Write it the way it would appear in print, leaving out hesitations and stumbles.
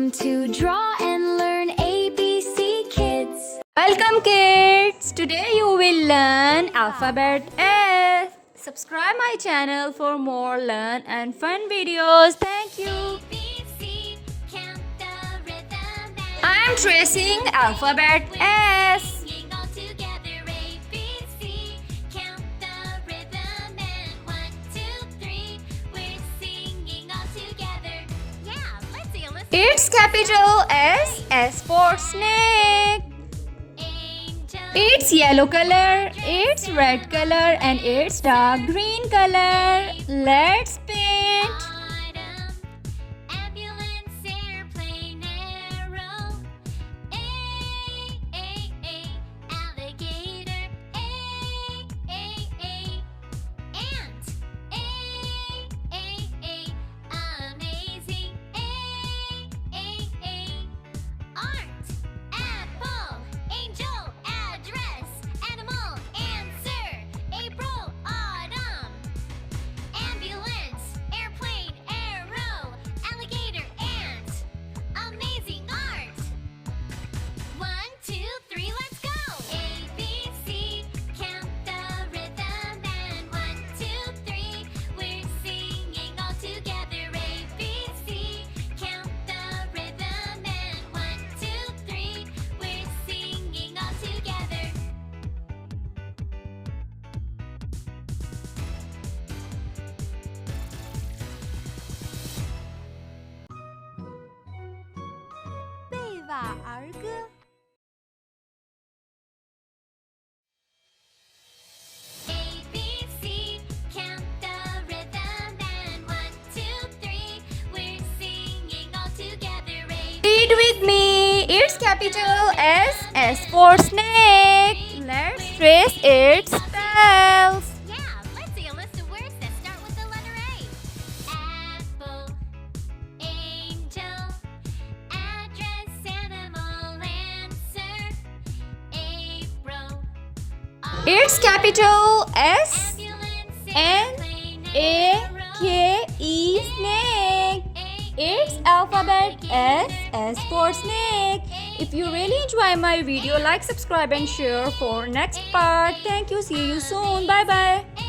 Welcome to Draw and Learn ABC Kids. Welcome kids! Today you will learn alphabet S. Subscribe my channel for more learn and fun videos. Thank you. I am tracing alphabet S. Its capital S for snake. It's yellow color, it's red color, and it's dark green color. Let's paint. Read with me. Its capital S for snake. Let's trace its spells. Yeah, let's see a list of words that start with the letter A. Apple, angel, address, animal, answer, April. Its capital S Ambulance, N airplane, A arrow, K E snake. Its alphabet S for snake. If you really enjoy my video, like, subscribe and share for next part. Thank you. See you soon. Bye bye.